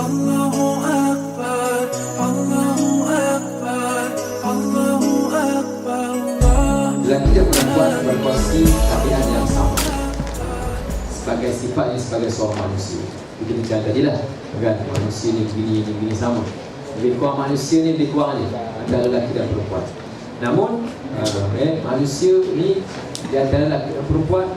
Allahu Akbar, Allahu Akbar, Allahu Akbar, Allah. Lelaki dan perempuan berkongsi tabiat yang sama sebagai sifatnya sebagai seorang manusia. Begini macam tadilah kan, manusia ni begini sama. Lebih kurang manusia ni lebih kurang je antara lelaki dan perempuan. Namun manusia ni di antara lelaki dan perempuan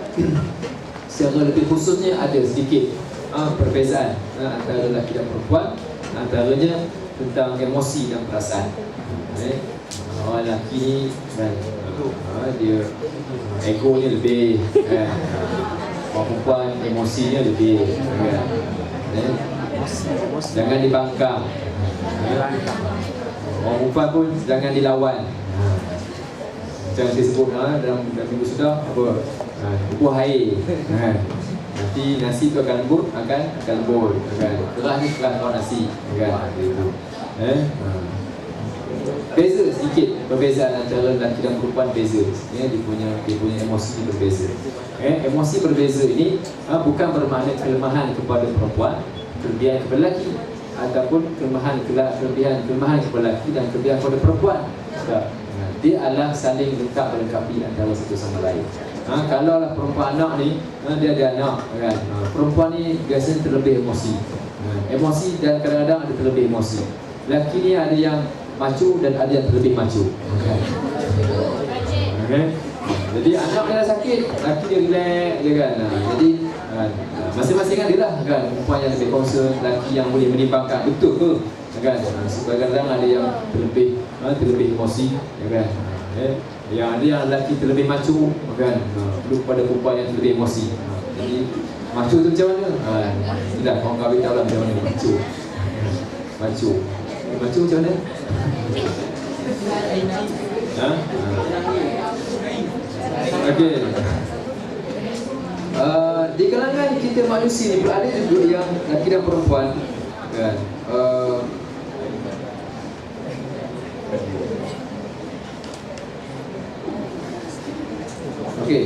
secara lebih khususnya ada sedikit perbezaan antara lelaki dan perempuan. Antaranya tentang emosi dan perasaan. Orang lelaki ni kan, dia egonya lebih kan. Orang perempuan emosinya lebih kan. Jangan dibangkang. Orang perempuan pun jangan dilawan. Macam dia sebut dalam minggu sudah apa? Buah air. Nanti nasi tu akan lembut, akan lembut. Keras ni keras kalau nasi. Kan? Itu. Beza sedikit perbezaan antara lelaki dan perempuan beza. Dia punya emosi berbeza. Emosi berbeza ini bukan bermakna kelemahan kepada perempuan, kelebihan kepada lelaki, ataupun kelebihan kepada lelaki dan kelebihan kepada perempuan. Dia adalah saling melengkapi antara satu sama lain. Kalaulah perempuan anak ni, dia ada anak kan. Perempuan ni biasanya terlebih emosi. Emosi dan kadang-kadang ada terlebih emosi. Lelaki ni ada yang macu dan ada yang terlebih macu. Jadi anak dia sakit, lelaki dia relax je kan. Jadi masing-masing ada lah kan. Perempuan yang lebih concern, lelaki yang boleh menimbangkan betul ke kan. Sebab kadang-kadang ada yang terlebih emosi kan. Yang ada yang lelaki terlebih macu kan. Perlu pada perempuan yang terlebih emosi. Jadi macu tu macam mana? Sudah orang kahwin tahu lah macam mana macu. Macu macam mana? Okey. Di kalangan kita manusia ni ada juga yang lelaki dan perempuan kan. Okey.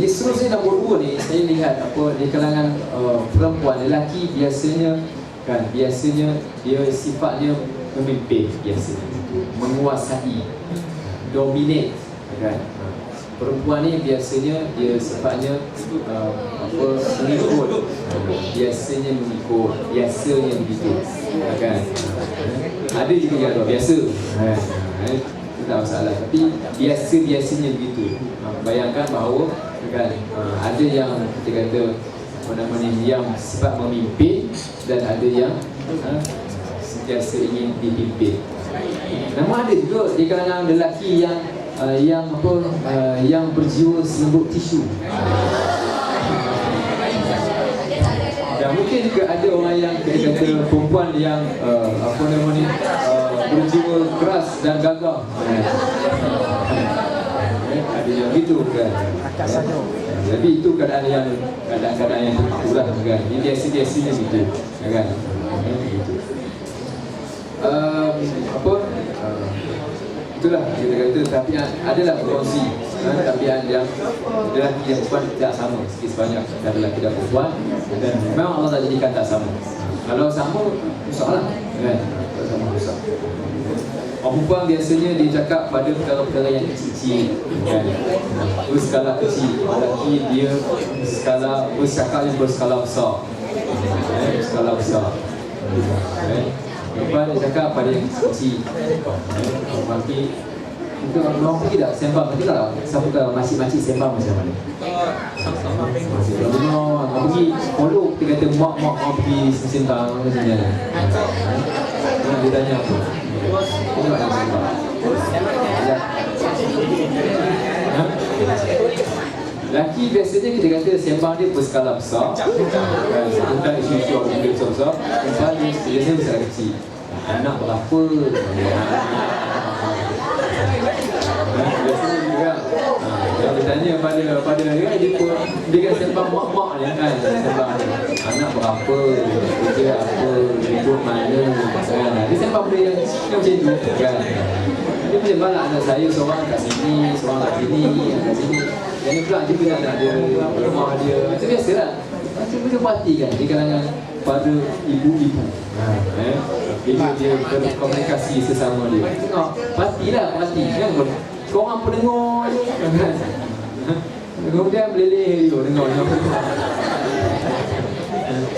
Seterusnya nombor 2 ni saya lihat apa di kalangan perempuan, lelaki biasanya dia sifatnya memimpin, biasanya menguasai, dominate kan. Perempuan ni biasanya dia sifatnya mengikut, biasanya begitu kan. Ada juga yang luar biasa itu tak masalah, tapi biasanya begitu. Bayangkan bahawa kan ada yang kita kata yang sifat memimpin dan ada yang sentiasa ingin dipimpin. Namun ada juga di kalangan lelaki yang berjiwa selembut tisu. Dan mungkin juga ada orang yang kita kata perempuan yang berjiwa keras dan gagah. Ada yang gitu kan. Jadi itu keadaan yang kadang-kadang yang itulah kan. Ini biasa-biasanya gitu kan. Itulah kita kata tabiat adalah berkongsi tabiat yang lelaki dan perempuan tidak sama sikit sebanyak antara lelaki dan perempuan, dan memang Allah tak jadikan tak sama. Kalau sama masalah kan, kalau sama susah. Orang perempuan biasanya dia cakap pada perkara-perkara yang kecil-kecil kan. Berskala kecil. Lelaki dia bercakapnya berskala besar. Berskala besar. Perempuan dia cakap pada yang kecil. Kita orang pergi tak sembang nanti tak? Siapa tahu makcik-makcik sembang macam mana? Kalau pergi pondok kita kata mak orang pergi sembang macam mana? Dia tanya apa? Kita nak sembang. Lelaki biasanya kita kata sembang dia berskala besar tentang isu-isu orang besar-besar. Perempuan dia biasanya berskala kecil. Anak berapa? Biasanya juga kalau bertanya pada dia kan sembang mak-mak ni kan, sembang anak berapa, kerja apa, hidup mana kan. Dia sembang benda yang macam tu kan. Dia punya balak anak saya seorang kat sini, seorang kat sini, kat sini. Yang ni pula dia punya anak dia, rumah dia. Itu biasalah. Macam perhati kan di kalangan kepada ibu-ibu. Bila dia berkomunikasi sesama dia. Tengok, perhati. Jangan korang pendengar je. Kemudian meleleh dia dengar.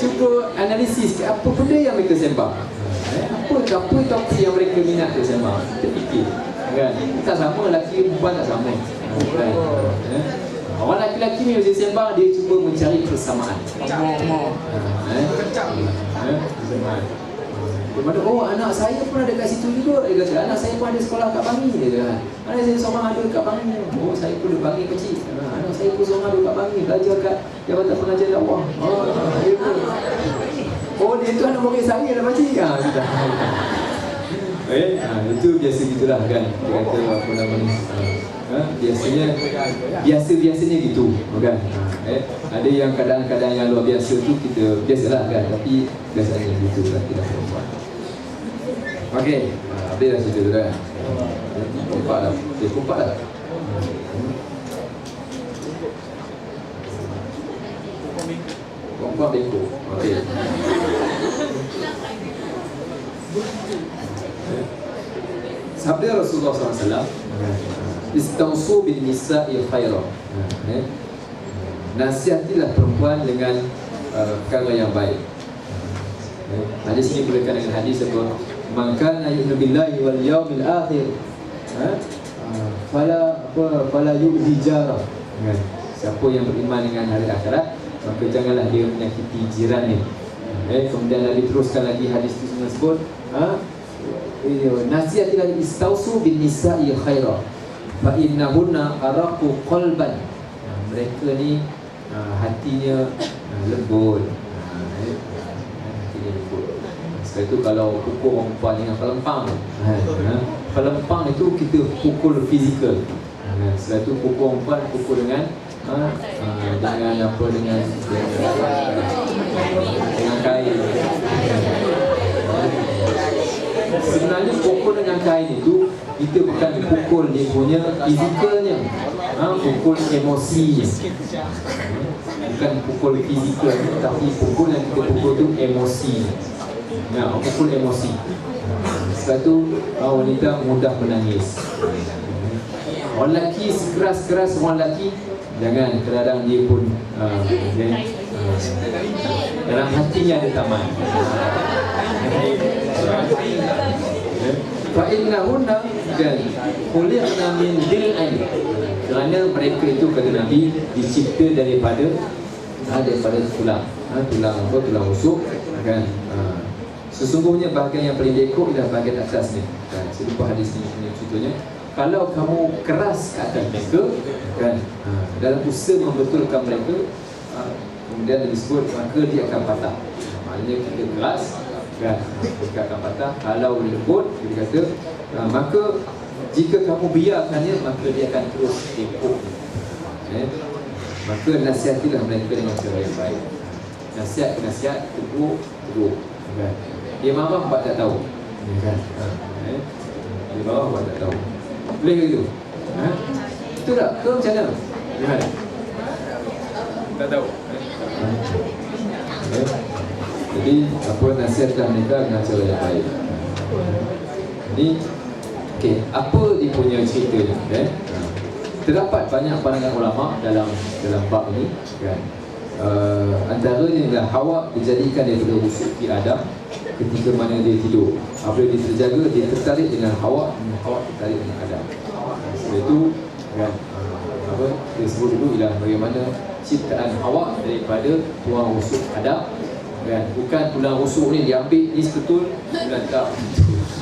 Cuba analisis apa benda yang mereka sembang. Apa yang mereka minat untuk sembang. Kita fikir. Kan? Tak sama, lelaki perempuan tak sama. Kan? Orang lelaki ni mesti sembang, dia cuba mencari persamaan. Oh, anak saya pun ada kat situ juga. Dia kata, anak saya pun ada sekolah kat Bangi. Dia kata, anak saya seorang ada kat Bangi. Oh, saya pun ada Bangi kecil. Anak saya pun seorang ada kat Bangi. Belajar kat Jabatan Pengajian Dakwah. Dia pun. Oh, dia tu anak murid saya dah pakcik. Itu biasa gitulah kan. Dia kata apa nama ni. Biasanya gitu kan. Ada yang kadang-kadang yang luar biasa tu kita biasalah kan, tapi biasanya gitu lelaki dan perempuan. Okey, habis dah cerita tu dah. Kumpak dah. Kumpak dah. Kumpak bengkok. Okey. Sabda Rasulullah SAW, istausu bin nisa'i khairah. Nasihatilah perempuan dengan perkara yang baik. Hadis ini berkaitan dengan hadis apa? Man kana yu'minu billahi wal yawmil akhir, fala yu'zi jarah. Siapa yang beriman dengan hari akhirat, maka janganlah dia menyakiti jirannya. Kemudian Nabi teruskan lagi hadis itu sebut, nasihatilah istausu bin nisa'i khairah fa innahunna araqu qalban. Mereka ni hatinya lembut. Hatinya lembut. Sebab itu kalau pukul orang perempuan dengan pelempang, pelempang itu kita pukul fizikal. Sebab itu pukul orang perempuan pukul dengan apa, dengan kain. Sebenarnya pukul dengan kain itu kita bukan pukul dia punya fizikalnya, pukul emosinya. Bukan pukul fizikalnya, tapi pukul yang kita pukul tu emosinya. Pukul emosi. Sebab tu wanita mudah menangis. Orang lelaki sekeras-keras orang lelaki, jangan, kadang-kadang dia pun dalam hatinya ada taman. Fa'innahunna dan khuliqna min dil'an, kerana mereka itu kata Nabi dicipta daripada tulang, tulang rusuk kan. Sesungguhnya bahagian yang paling dekor ialah bahagian atas ni kan. Saya lupa hadis ni punya contohnya. Kalau kamu keras ke atas mereka kan, dalam usaha membetulkan mereka, kemudian disebut maka dia akan patah. Maknanya kita keras kan, dia akan patah. Kalau lembut, dia kata maka jika kamu biarkannya, maka dia akan terus tekuk. Maka nasihatilah mereka dengan cara yang baik. Nasihat, tegur kan. Dia marah buat tak tahu kan. Dia marah buat tak tahu. Boleh ke itu? Betul tak? Ke macam mana? Kan? Tak tahu. Jadi apa, nasihatlah mereka dengan cara yang baik. Ini okey, apa dia punya cerita ni kan? Terdapat banyak pandangan ulama dalam bab ini kan. Antaranya ialah Hawa dijadikan daripada rusuk Adam ketika mana dia tidur. Apabila dia terjaga, dia tertarik dengan Hawa tertarik dengan Adam. Sebab itu kan, dia sebut dulu ialah bagaimana ciptaan Hawa daripada tulang rusuk Adam kan. Bukan tulang rusuk ni diambil ni betul dan tak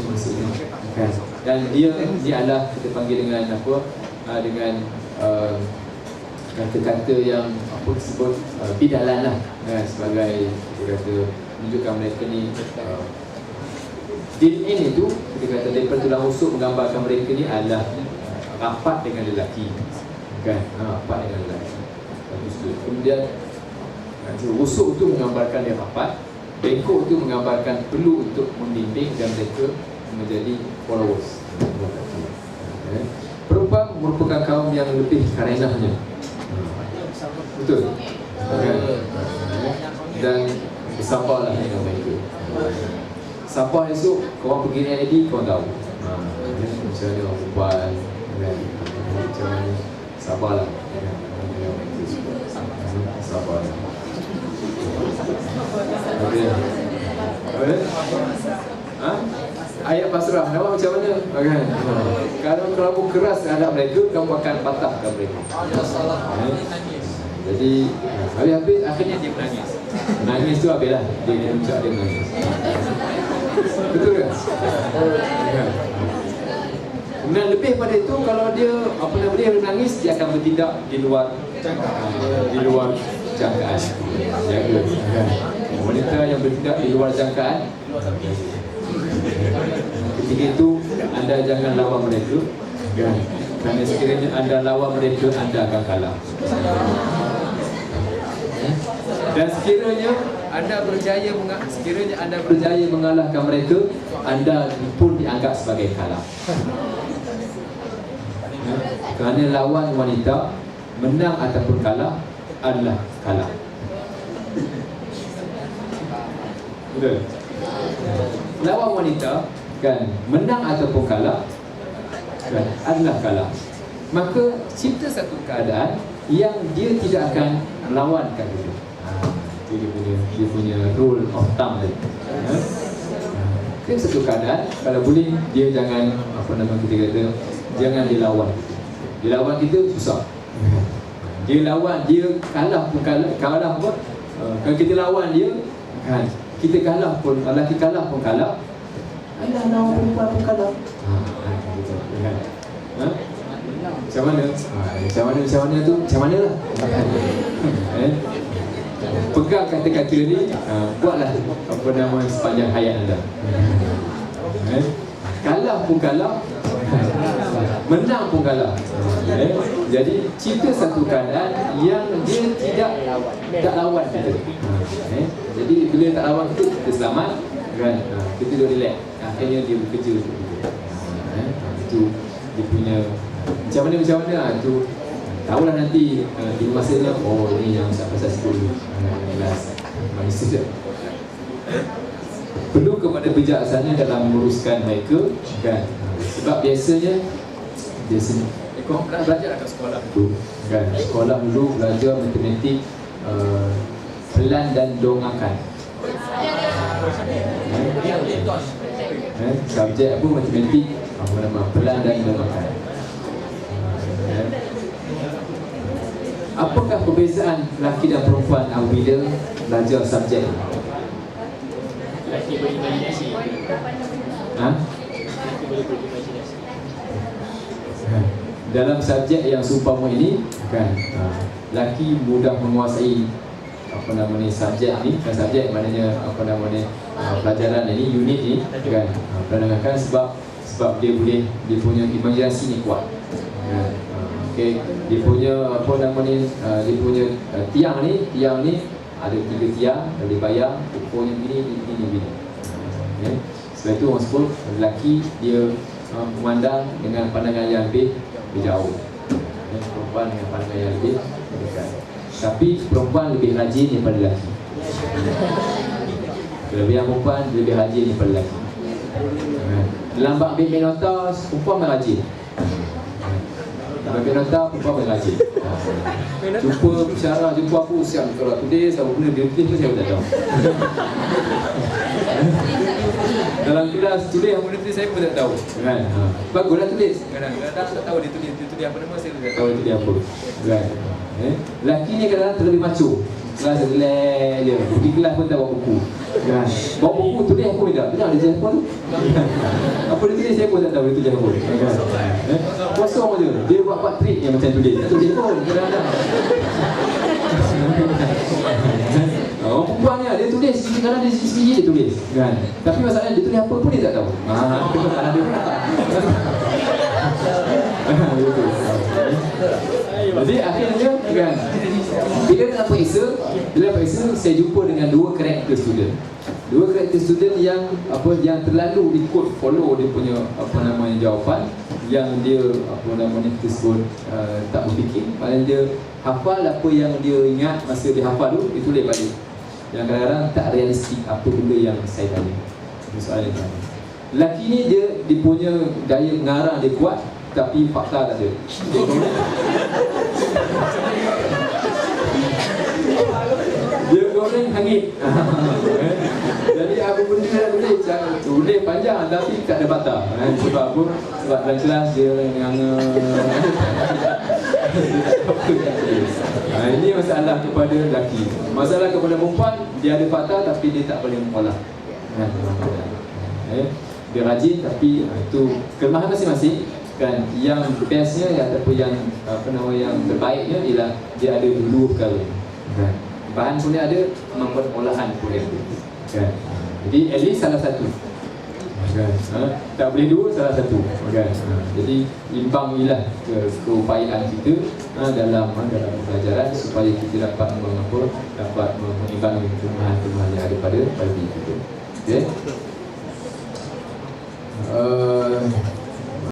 maksudnya kan. Dan dia adalah kita panggil dengan apa, dengan kata-kata yang apa disebut bidalan lah kan, sebagai kita kata menunjukkan mereka ni DNA itu kita kata daripada tulang rusuk menggambarkan mereka ni adalah rapat dengan lelaki kan, rapat dengan lelaki. Kemudian rusuk tu menggambarkan dia rapat, bengkok tu menggambarkan perlu untuk membimbing dan mereka menjadi followers. Perempuan merupakan kaum yang lebih karenahnya. Betul kan? Dan bersabarlah dengan mereka. Sabar esok, korang pergi dengan Eddie, korang tahu macam mana orang perempuan kan, macam mana, sabarlah sabarlah. Okay. Ha? Ayat pasrah, nampak macam mana? Kan? Kalau kamu keras terhadap mereka, kamu akan patahkan mereka. Jadi habis-habis akhirnya dia menangis. Menangis tu habislah. Dia puncak dia menangis. Betul ke? Kan? Kemudian lebih pada itu, kalau dia dia menangis, dia akan bertindak di luar jangkaan. Jaga. Kan? Wanita yang bertindak di luar jangkaan, ketika itu anda jangan lawan mereka, kan? Kerana sekiranya anda lawan mereka, anda akan kalah. Dan sekiranya anda berjaya mengalahkan mereka, anda pun dianggap sebagai kalah. Kerana lawan wanita, menang ataupun kalah adalah kalah. Betul? Lawan wanita, kan, menang ataupun kalah, kan, adalah kalah. Maka cipta satu keadaan yang dia tidak akan melawankan itu. Dia punya rule of thumb dia. Satu keadaan, kalau boleh dia jangan kita kata, jangan dilawan. Dilawan kita susah. Dia lawan, dia kalah pun kalah pun. Kalau kita lawan dia, kan, kita kalah pun, lelaki kalah pun kalah. Alah, lawan perempuan pun kalah. Macam mana? Macam mana lah. Pegang kata-kata ni, buatlah sepanjang hayat anda. Kalah pun kalah, menang pun kalah. Jadi cipta satu keadaan yang dia tak lawan kita. Jadi bila tak lawan kita selamat, kan? Kita dah relax. Akhirnya dia bekerja untuk kita. Itu dia punya macam mana tu. Tahulah nanti di masanya, oh ini yang pasal sekolah kelas manusia. Perlu kepada bijaksana dalam menguruskan mereka, kan? Sebab biasanya kau pernah belajar kat sekolah tu, kan? Sekolah dulu belajar matematik, pelan dan dongakan. Subjek apa matematik, pelan dan dongakan. Apakah perbezaan lelaki dan perempuan apabila belajar subjek? Lelaki berimajinasi. Lelaki boleh berimajinasi. Dalam subjek yang seumpama ini, kan, lelaki mudah menguasai subjek ni, kan, subjek maknanya pelajaran ini, unit ni, kan, perangkan sebab dia punya imajinasi ni kuat. Okay. Dia punya dia punya tiang ni ada 3 tiang, dia bayang ukurnya begini. Okay. Sebab itu orang sebut lelaki dia memandang dengan pandangan yang lebih jauh, perempuan dengan pandangan yang lebih dekat. Tapi perempuan lebih rajin daripada lelaki. Kelebihan perempuan lebih rajin daripada lelaki. Lambat ambil minota, perempuan rajin. Bagi nota perempuan mengaji. Jumpa bicara, jumpa aku siap kalau tulis apa benda dia tulis pun saya tak tahu. Dalam kelas tulis apa benda tulis saya pun tak tahu. Kan? Baguslah tulis. Kadang-kadang tak tahu dia tulis apa nama saya tak tahu dia tulis apa. Kan? Lelaki ni kadang-kadang terlebih macho. Kelas relax je. Pergi kelas pun tak bawa buku. Kan? Bawa buku tulis apa tidak? Benar dia tulis apa tu? Apa dia tulis saya pun tak tahu dia tulis apa. Kan? Kosong je. Dia buat trik yang macam tulis. Tak tulis pun kadang-kadang. Orang perempuan ni dia tulis kadang dia sendiri dia tulis. Kan? Tapi masalahnya dia tulis apa pun dia tak tahu. Itu masalah dia. Jadi akhirnya, kan, bila nak periksa, saya jumpa dengan 2 karakter student. 2 karakter student yang terlalu ikut follow dia punya jawapan, yang dia kita sebut tak berfikir. Maknanya dia hafal apa yang dia ingat masa dia hafal tu, dia tulis balik. yang kadang-kadang tak realistik apa benda yang saya tanya. Itu soalan yang tanya. Lelaki ni dia punya daya mengarang dia kuat, tapi fakta tak ada. Dia goreng hangit. Jadi apa benda dah boleh panjang tapi tak ada batal. Sebab apa? Sebab dalam kelas dia nganga. Ini masalah kepada lelaki. Masalah kepada perempuan, dia ada fakta tapi dia tak boleh mengolah. Dia rajin tapi itu kelemahan masing-masing kan. Yang bestnya ataupun yang yang terbaiknya ialah dia ada dua perkara kan. Bahan pun dia ada, kemampuan olahan pun dia ada kan. Jadi at least salah satu kan. Tak boleh dua, salah satu kan. Jadi imbangilah keupayaan kita dalam pelajaran supaya kita dapat mengimbangi kelemahan yang ada pada diri kita. Okay.